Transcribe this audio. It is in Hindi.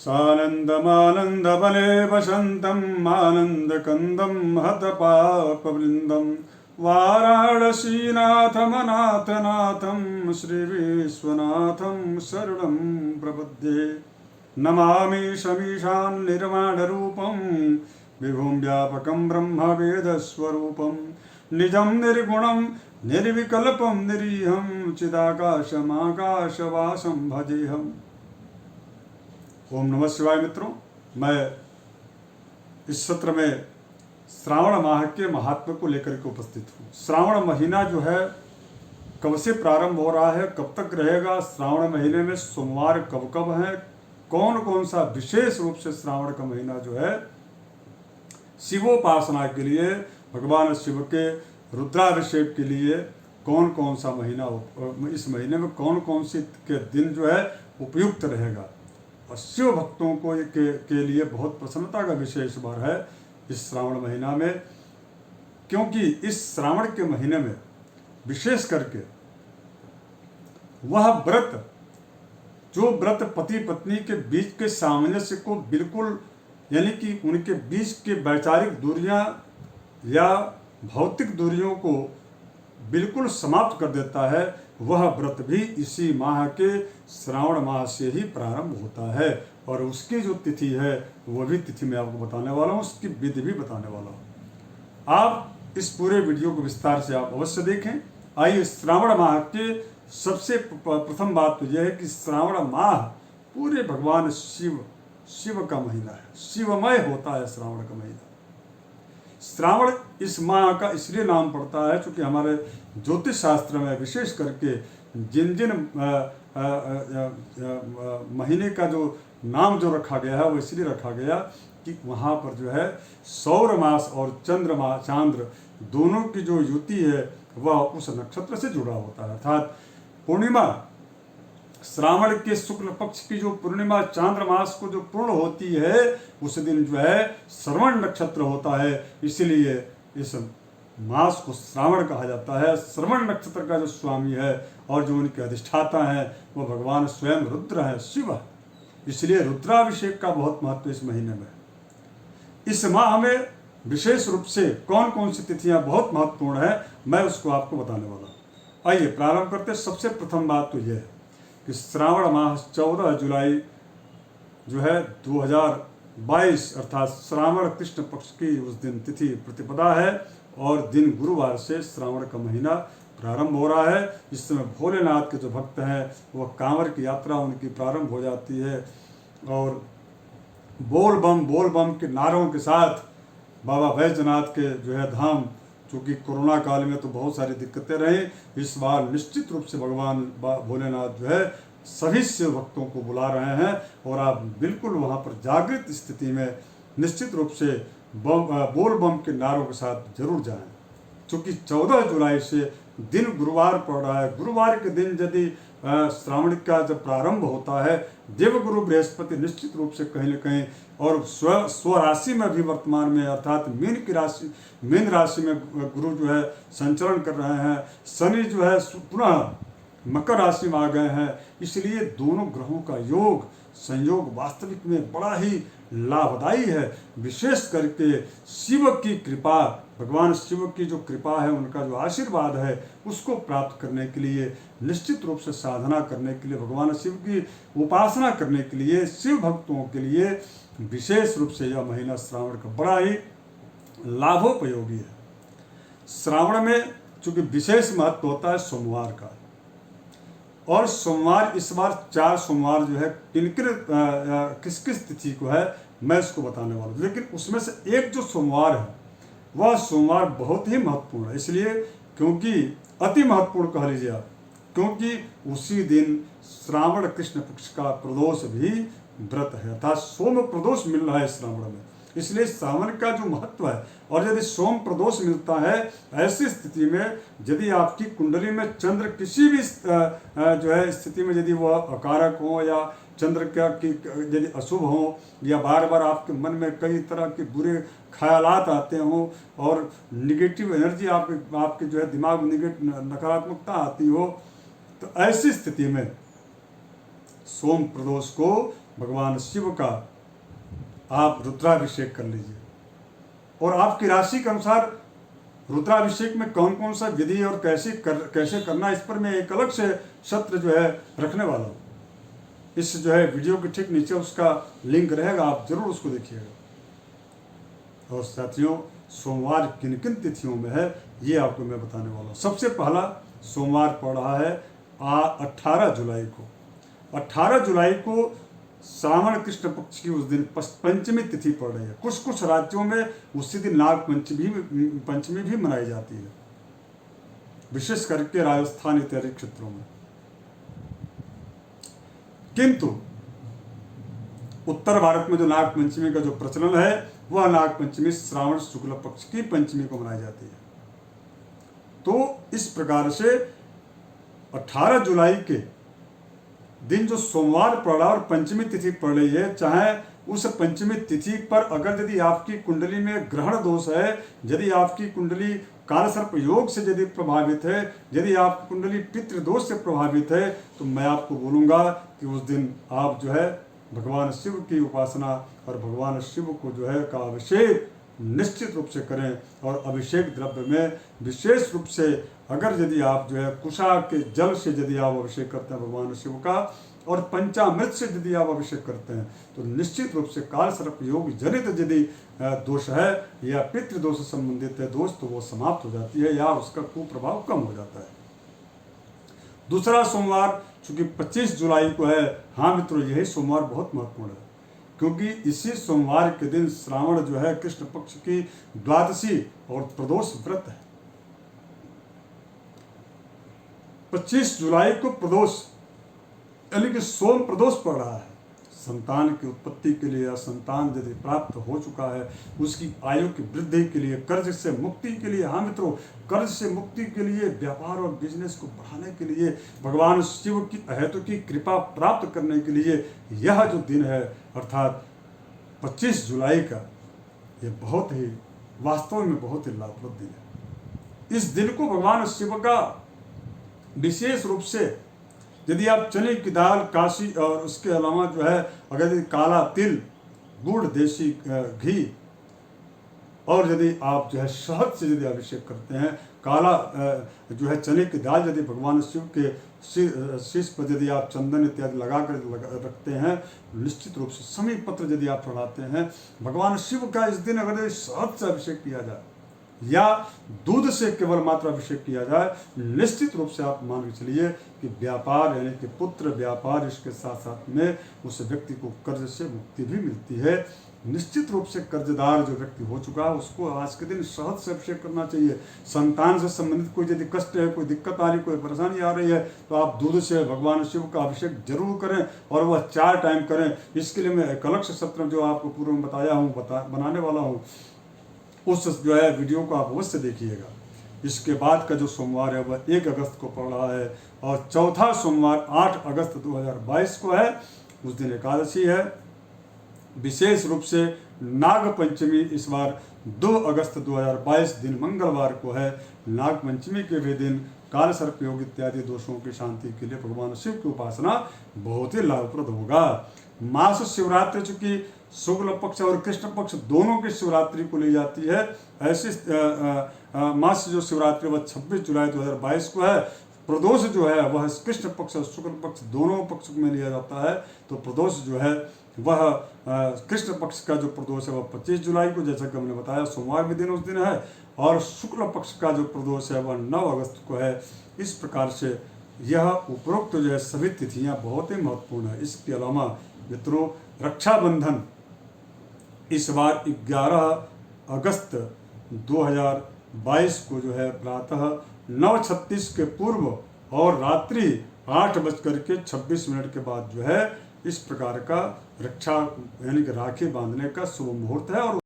सानन्दमानन्दबले वसन्तम् आनन्दकन्दं हतपापवृन्दं वाराणसीनाथमनाथनाथं श्रीविश्वनाथं शरणं प्रपद्ये। नमामि शमीशान् निर्वाणरूपं विभुं व्यापकं ब्रह्मवेदस्वरूपं निजं निर्गुणं निर्विकल्पं निरीहं चिदाकाशमाकाशवासं भजेऽहम्। ओम नमः शिवाय। मित्रों, मैं इस सत्र में श्रावण माह के महात्म्य को लेकर के उपस्थित हूँ। श्रावण महीना जो है कब से प्रारंभ हो रहा है, कब तक रहेगा, श्रावण महीने में सोमवार कब कब हैं, कौन कौन सा विशेष रूप से श्रावण का महीना जो है शिवोपासना के लिए, भगवान शिव के रुद्राभिषेक के लिए कौन कौन सा महीना, इस महीने में कौन कौन से के दिन जो है उपयुक्त रहेगा। और शिव भक्तों को के लिए बहुत प्रसन्नता का विषय इस बार है इस श्रावण महीना में, क्योंकि इस श्रावण के महीने में विशेष करके वह व्रत, जो व्रत पति पत्नी के बीच के सामंजस्य को बिल्कुल, यानी कि उनके बीच के वैचारिक दूरियां या भौतिक दूरियों को बिल्कुल समाप्त कर देता है, वह व्रत भी इसी माह के श्रावण माह से ही प्रारंभ होता है। और उसकी जो तिथि है वह भी तिथि मैं आपको बताने वाला हूँ, उसकी विधि भी बताने वाला हूँ। आप इस पूरे वीडियो को विस्तार से आप अवश्य देखें। आइए, श्रावण माह के सबसे प्रथम बात तो यह है कि श्रावण माह पूरे भगवान शिव का महीना है, शिवमय होता है श्रावण का महीना। श्रावण इस माह का इसलिए नाम पड़ता है क्योंकि हमारे ज्योतिष शास्त्र में विशेष करके जिन जिन महीने का जो नाम जो रखा गया है वो इसलिए रखा गया कि वहाँ पर जो है सौर मास और चांद्र दोनों की जो युति है वह उस नक्षत्र से जुड़ा होता है। अर्थात पूर्णिमा, श्रावण के शुक्ल पक्ष की जो पूर्णिमा चांद्र मास को जो पूर्ण होती है उस दिन जो है श्रवण नक्षत्र होता है, इसलिए इस मास को श्रावण कहा जाता है। श्रवण नक्षत्र का जो स्वामी है और जो उनके अधिष्ठाता है वो भगवान स्वयं रुद्र है, शिव है, इसलिए रुद्राभिषेक का बहुत महत्व इस महीने में। इस माह में विशेष रूप से कौन कौन सी तिथियां बहुत महत्वपूर्ण है मैं उसको आपको बताने वाला हूँ। आइए प्रारंभ करते। सबसे प्रथम बात तो यह है कि श्रावण माह 14 जुलाई जो है 2022 अर्थात श्रावण कृष्ण पक्ष की उस दिन तिथि प्रतिपदा है और दिन गुरुवार से श्रावण का महीना प्रारंभ हो रहा है। इस समय भोलेनाथ के जो भक्त हैं वह कांवर की यात्रा उनकी प्रारंभ हो जाती है और बोल बम के नारों के साथ बाबा बैजनाथ के जो है धाम, चूँकि कोरोना काल में तो बहुत सारी दिक्कतें रहीं, इस बार निश्चित रूप से भगवान भोलेनाथ जो है सभी शिव भक्तों को बुला रहे हैं और आप बिल्कुल वहाँ पर जागृत स्थिति में निश्चित रूप से बोल बम के नारों के साथ जरूर जाएं। क्योंकि 14 जुलाई से दिन गुरुवार पड़ रहा है। गुरुवार के दिन यदि श्रावण का जब प्रारंभ होता है, देवगुरु बृहस्पति निश्चित रूप से कहीं न कहीं और स्वराशि में भी वर्तमान में अर्थात मीन राशि में गुरु जो है संचरण कर रहे हैं, शनि जो है पुनः मकर राशि में आ गए हैं, इसलिए दोनों ग्रहों का योग संयोग वास्तविक में बड़ा ही लाभदायी है। विशेष करके शिव की कृपा, भगवान शिव की जो कृपा है, उनका जो आशीर्वाद है उसको प्राप्त करने के लिए, निश्चित रूप से साधना करने के लिए, भगवान शिव की उपासना करने के लिए, शिव भक्तों के लिए विशेष रूप से यह महीना श्रावण का बड़ा ही लाभोपयोगी है। श्रावण में चूंकि विशेष महत्व होता है सोमवार का, और सोमवार इस बार 4 सोमवार जो है किस किस तिथि को है मैं इसको बताने वाला हूँ। लेकिन उसमें से एक जो सोमवार है वह सोमवार बहुत ही महत्वपूर्ण है, इसलिए क्योंकि अति महत्वपूर्ण कह लीजिए आप, क्योंकि उसी दिन श्रावण कृष्ण पक्ष का प्रदोष भी व्रत है, अर्थात सोम प्रदोष मिल रहा है श्रावण में, इसलिए श्रावण का जो महत्व है। और यदि सोम प्रदोष मिलता है ऐसी स्थिति में, यदि आपकी कुंडली में चंद्र किसी भी जो है स्थिति में यदि वह अकारक हो या चंद्र का की यदि अशुभ हो या बार बार आपके मन में कई तरह के बुरे ख्यालात आते हों और निगेटिव एनर्जी आपके जो है दिमाग में नकारात्मकता आती हो, तो ऐसी स्थिति में सोम प्रदोष को भगवान शिव का आप रुद्राभिषेक कर लीजिए। और आपकी राशि के अनुसार रुद्राभिषेक में कौन कौन सा विधि और कैसे करना, इस पर मैं एक अलग से सत्र जो है रखने वाला हूँ। इस जो है वीडियो के ठीक नीचे उसका लिंक रहेगा, आप जरूर उसको देखिएगा। और साथियों, सोमवार किन किन तिथियों में है ये आपको मैं बताने वाला हूँ। सबसे पहला सोमवार पड़ रहा है 18 जुलाई को। 18 जुलाई को श्रावण कृष्ण पक्ष की उस दिन पंचमी तिथि पड़ रही है। कुछ कुछ राज्यों में उसी दिन नाग पंचमी भी मनाई जाती है, विशेष करके राजस्थान इत्यादि क्षेत्रों में। किंतु उत्तर भारत में जो नाग पंचमी का जो प्रचलन है वह नाग पंचमी श्रावण शुक्ल पक्ष की पंचमी को मनाई जाती है। तो इस प्रकार से 18 जुलाई के दिन जो सोमवार पड़ा और पंचमी तिथि पड़ रही है, चाहे उस पंचमी तिथि पर अगर यदि आपकी कुंडली में ग्रहण दोष है, यदि आपकी कुंडली कालसर्प योग से यदि प्रभावित है, यदि आपकी कुंडली पितृदोष से प्रभावित है, तो मैं आपको बोलूँगा कि उस दिन आप जो है भगवान शिव की उपासना और भगवान शिव को जो है का अभिषेक निश्चित रूप से करें। और अभिषेक द्रव्य में विशेष रूप से अगर यदि आप जो है कुशा के जल से यदि आप अभिषेक करते हैं भगवान शिव का, और पंचामृत से यदि आप अभिषेक करते हैं, तो निश्चित रूप से काल सर्प योग जनित यदि दोष है या पितृदोष से संबंधित है दोष, तो वो समाप्त हो जाती है या उसका कुप्रभाव कम हो जाता है। दूसरा सोमवार चूंकि 25 जुलाई को है, हाँ मित्रों, यही सोमवार बहुत महत्वपूर्ण है, क्योंकि इसी सोमवार के दिन श्रावण जो है कृष्ण पक्ष की द्वादशी और प्रदोष व्रत है। 25 जुलाई को प्रदोष यानी कि सोम प्रदोष पड़ रहा है। संतान की उत्पत्ति के लिए या संतान यदि प्राप्त हो चुका है उसकी आयु की वृद्धि के लिए, कर्ज से मुक्ति के लिए, हाँ मित्रों, कर्ज से मुक्ति के लिए, व्यापार और बिजनेस को बढ़ाने के लिए, भगवान शिव की अहेतु की कृपा प्राप्त करने के लिए यह जो दिन है अर्थात 25 जुलाई का, ये बहुत ही वास्तव में बहुत ही लाभप्रद दिन है। इस दिन को भगवान शिव का विशेष रूप से यदि आप चने की दाल, काशी और उसके अलावा जो है अगर यदि काला तिल, गुड़, देसी घी और यदि आप जो है शहद से यदि अभिषेक करते हैं, काला जो है चने की दाल यदि भगवान शिव के शीश पर यदि आप चंदन इत्यादि लगाकर रखते हैं, निश्चित रूप से समी पत्र यदि आप चढ़ाते हैं, भगवान शिव का इस दिन अगर शहद से अभिषेक किया जाए या दूध से केवल मात्र अभिषेक किया जाए, निश्चित रूप से आप मान के चलिए कि व्यापार यानी कि पुत्र व्यापार, इसके साथ साथ में उस व्यक्ति को कर्ज से मुक्ति भी मिलती है। निश्चित रूप से कर्जदार जो व्यक्ति हो चुका है उसको आज के दिन शहद से अभिषेक करना चाहिए। संतान से संबंधित कोई यदि कष्ट है, कोई दिक्कत आ रही, कोई परेशानी आ रही है, तो आप दूध से भगवान शिव का अभिषेक जरूर करें और वह 4 टाइम करें। इसके लिए मैं एक अलग से सत्र जो आपको पूर्व में बताया हूँ, बनाने वाला हूँ, उस जो है वीडियो को आप अवश्य देखिएगा। इसके बाद का जो सोमवार है वह 1 अगस्त को पड़ रहा है और चौथा सोमवार 8 अगस्त 2022 को है। उस दिन एकादशी है। विशेष रूप से नाग पंचमी इस बार 2 अगस्त 2022 दिन मंगलवार को है। नाग पंचमी के भी दिन काल सर्प योग इत्यादि दोषों की शांति के लिए भगवान शिव की उपासना बहुत ही लाभप्रद होगा। मास शिवरात्रि चूंकि शुक्ल पक्ष और कृष्ण पक्ष दोनों की शिवरात्रि को ली जाती है, ऐसी मास जो शिवरात्रि वह 26 जुलाई 2022 को है। प्रदोष जो है वह कृष्ण पक्ष और शुक्ल पक्ष दोनों पक्ष में लिया जाता है। तो प्रदोष जो है वह कृष्ण पक्ष का जो प्रदोष है वह 25 जुलाई को, जैसा कि हमने बताया, सोमवार भी दिन उस दिन है, और शुक्ल पक्ष का जो प्रदोष है वह 9 अगस्त को है। इस प्रकार से यह उपरोक्त जो है सभी तिथियां बहुत ही महत्वपूर्ण है। इसके अलावा मित्रों, रक्षाबंधन इस बार 11 अगस्त 2022 को जो है प्रातः 9:36 के पूर्व और रात्रि 8:26 के बाद जो है इस प्रकार का रक्षा यानी कि राखी बांधने का शुभ मुहूर्त है। और